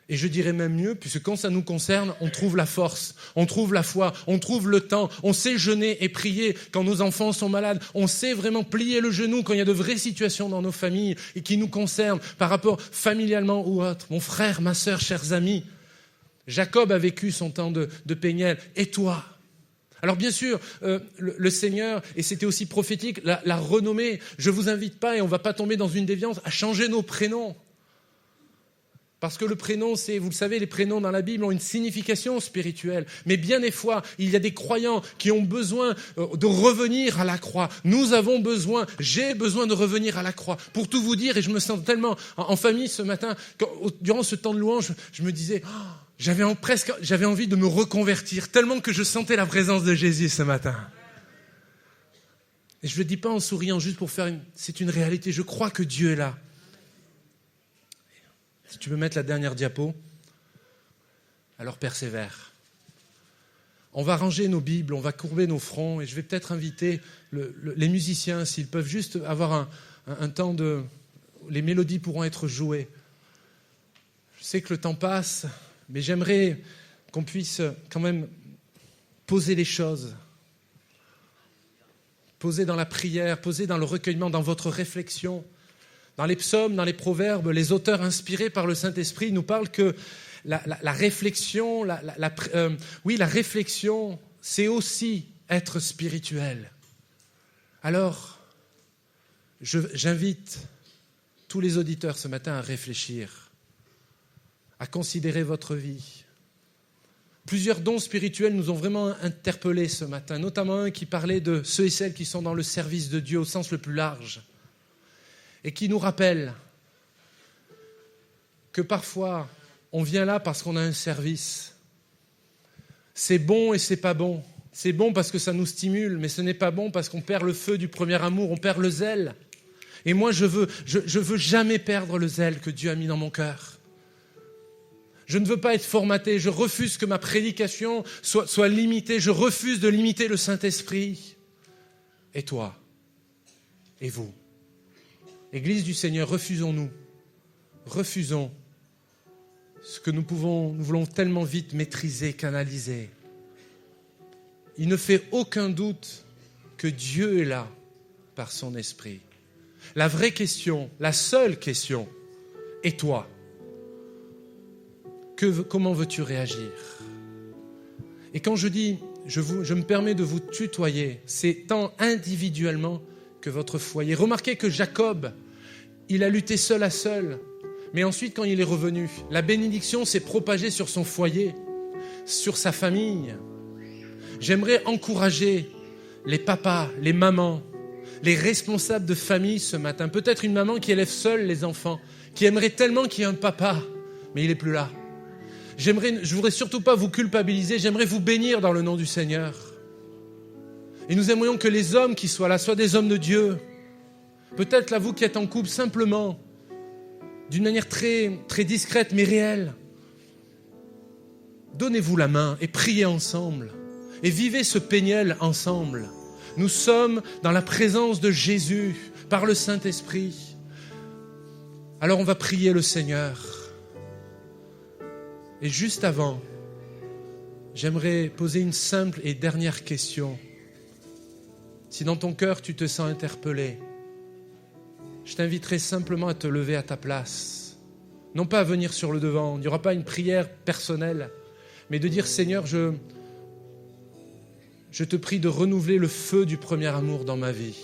Et je dirais même mieux, puisque quand ça nous concerne, on trouve la force, on trouve la foi, on trouve le temps, on sait jeûner et prier quand nos enfants sont malades, on sait vraiment plier le genou quand il y a de vraies situations dans nos familles et qui nous concernent par rapport familialement ou autre. Mon frère, ma sœur, chers amis, Jacob a vécu son temps de Péniel. Et toi? Alors bien sûr, le Seigneur, et c'était aussi prophétique, l'a renommé. Je ne vous invite pas, et on ne va pas tomber dans une déviance, à changer nos prénoms. Parce que le prénom, vous le savez, les prénoms dans la Bible ont une signification spirituelle. Mais bien des fois, il y a des croyants qui ont besoin de revenir à la croix. Nous avons besoin, j'ai besoin de revenir à la croix. Pour tout vous dire, et je me sens tellement en famille ce matin, durant ce temps de louange, je me disais, j'avais envie de me reconvertir, tellement que je sentais la présence de Jésus ce matin. Et je ne le dis pas en souriant, juste pour faire c'est une réalité. Je crois que Dieu est là. Si tu veux mettre la dernière diapo, alors persévère. On va ranger nos Bibles, on va courber nos fronts, et je vais peut-être inviter les musiciens, s'ils peuvent juste avoir un temps de... Les mélodies pourront être jouées. Je sais que le temps passe, mais j'aimerais qu'on puisse quand même poser les choses. Poser dans la prière, poser dans le recueillement, dans votre réflexion. Dans les psaumes, dans les proverbes, les auteurs inspirés par le Saint-Esprit nous parlent que la réflexion, la réflexion, c'est aussi être spirituel. Alors, j'invite tous les auditeurs ce matin à réfléchir, à considérer votre vie. Plusieurs dons spirituels nous ont vraiment interpellés ce matin, notamment un qui parlait de ceux et celles qui sont dans le service de Dieu au sens le plus large. Et qui nous rappelle que parfois, on vient là parce qu'on a un service. C'est bon et c'est pas bon. C'est bon parce que ça nous stimule, mais ce n'est pas bon parce qu'on perd le feu du premier amour, on perd le zèle. Et moi, je veux jamais perdre le zèle que Dieu a mis dans mon cœur. Je ne veux pas être formaté, je refuse que ma prédication soit limitée, je refuse de limiter le Saint-Esprit. Et toi? Et vous? Église du Seigneur, refusons ce que nous voulons tellement vite maîtriser, canaliser. Il ne fait aucun doute que Dieu est là par son esprit. La vraie question, la seule question, est toi. Comment veux-tu réagir? Et quand je dis, je me permets de vous tutoyer, c'est tant individuellement que votre foyer. Remarquez que Jacob, il a lutté seul à seul, mais ensuite quand il est revenu, la bénédiction s'est propagée sur son foyer, sur sa famille. J'aimerais encourager les papas, les mamans, les responsables de famille ce matin. Peut-être une maman qui élève seule les enfants, qui aimerait tellement qu'il y ait un papa, mais il n'est plus là. Je ne voudrais surtout pas vous culpabiliser, j'aimerais vous bénir dans le nom du Seigneur. Et nous aimerions que les hommes qui soient là soient des hommes de Dieu. Peut-être là, vous qui êtes en couple, simplement, d'une manière très, très discrète mais réelle. Donnez-vous la main et priez ensemble. Et vivez ce Péniel ensemble. Nous sommes dans la présence de Jésus par le Saint-Esprit. Alors on va prier le Seigneur. Et juste avant, j'aimerais poser une simple et dernière question. Si dans ton cœur tu te sens interpellé, je t'inviterai simplement à te lever à ta place. Non pas à venir sur le devant, il n'y aura pas une prière personnelle, mais de dire Seigneur, je te prie de renouveler le feu du premier amour dans ma vie.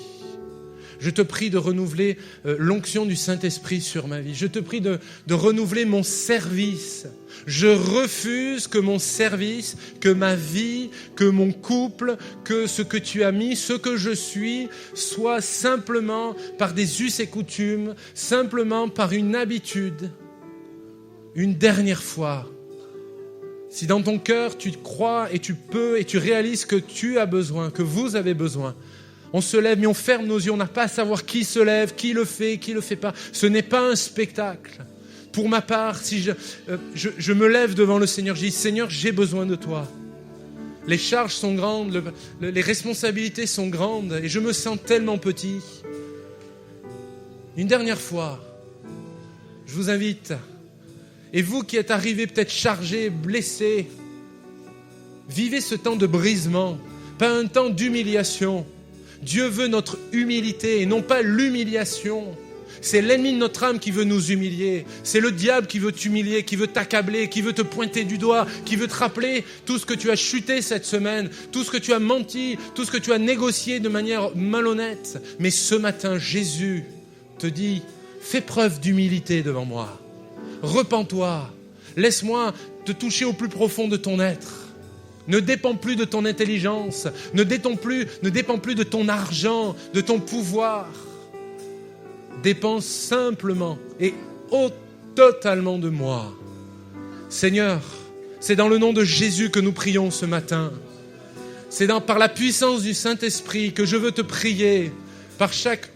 Je te prie de renouveler l'onction du Saint-Esprit sur ma vie. Je te prie de renouveler mon service. Je refuse que mon service, que ma vie, que mon couple, que ce que tu as mis, ce que je suis, soit simplement par des us et coutumes, simplement par une habitude. Une dernière fois, si dans ton cœur tu crois et tu peux et tu réalises que tu as besoin, que vous avez besoin, on se lève mais on ferme nos yeux, on n'a pas à savoir qui se lève, qui le fait pas. Ce n'est pas un spectacle. Pour ma part, si je me lève devant le Seigneur, je dis Seigneur, j'ai besoin de toi. Les charges sont grandes, les responsabilités sont grandes et je me sens tellement petit. Une dernière fois, je vous invite, et vous qui êtes arrivés peut-être chargés, blessés, vivez ce temps de brisement, pas un temps d'humiliation. Dieu veut notre humilité et non pas l'humiliation. C'est l'ennemi de notre âme qui veut nous humilier. C'est le diable qui veut t'humilier, qui veut t'accabler, qui veut te pointer du doigt, qui veut te rappeler tout ce que tu as chuté cette semaine, tout ce que tu as menti, tout ce que tu as négocié de manière malhonnête. Mais ce matin, Jésus te dit, fais preuve d'humilité devant moi. Repens-toi. Laisse-moi te toucher au plus profond de ton être. Ne dépend plus de ton intelligence, ne dépend plus de ton argent, de ton pouvoir. Dépend simplement et totalement de moi. Seigneur, c'est dans le nom de Jésus que nous prions ce matin. C'est par la puissance du Saint-Esprit que je veux te prier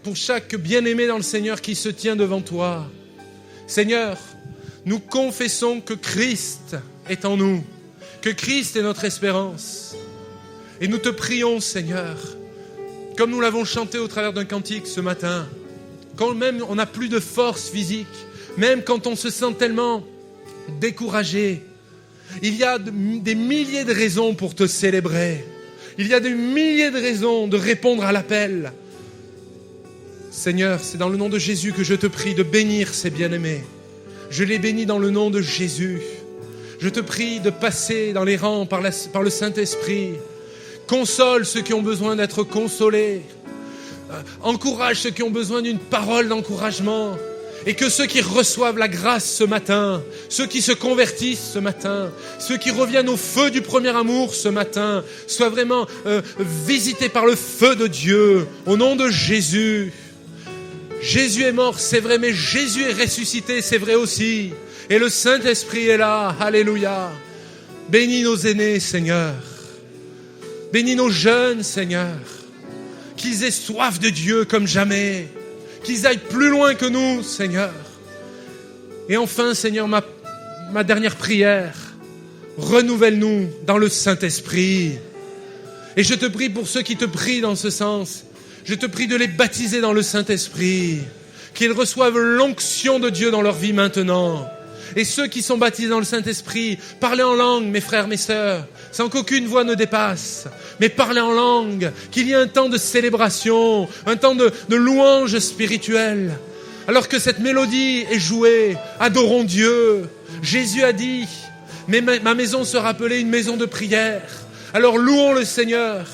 pour chaque bien-aimé dans le Seigneur qui se tient devant toi. Seigneur, nous confessons que Christ est en nous, que Christ est notre espérance. Et nous te prions, Seigneur, comme nous l'avons chanté au travers d'un cantique ce matin, quand même on n'a plus de force physique, même quand on se sent tellement découragé, il y a des milliers de raisons pour te célébrer. Il y a des milliers de raisons de répondre à l'appel. Seigneur, c'est dans le nom de Jésus que je te prie de bénir ces bien-aimés. Je les bénis dans le nom de Jésus. Je te prie de passer dans les rangs par le Saint-Esprit. Console ceux qui ont besoin d'être consolés. Encourage ceux qui ont besoin d'une parole d'encouragement. Et que ceux qui reçoivent la grâce ce matin, ceux qui se convertissent ce matin, ceux qui reviennent au feu du premier amour ce matin, soient vraiment visités par le feu de Dieu, au nom de Jésus. Jésus est mort, c'est vrai, mais Jésus est ressuscité, c'est vrai aussi. Et le Saint-Esprit est là, alléluia. Bénis nos aînés, Seigneur. Bénis nos jeunes, Seigneur. Qu'ils aient soif de Dieu comme jamais. Qu'ils aillent plus loin que nous, Seigneur. Et enfin, Seigneur, ma dernière prière, renouvelle-nous dans le Saint-Esprit. Et je te prie pour ceux qui te prient dans ce sens, je te prie de les baptiser dans le Saint-Esprit, qu'ils reçoivent l'onction de Dieu dans leur vie maintenant. Et ceux qui sont baptisés dans le Saint-Esprit, parlez en langue, mes frères, mes sœurs, sans qu'aucune voix ne dépasse. Mais parlez en langue, qu'il y ait un temps de célébration, un temps de louange spirituelle. Alors que cette mélodie est jouée, adorons Dieu. Jésus a dit, mais ma maison sera appelée une maison de prière. Alors louons le Seigneur.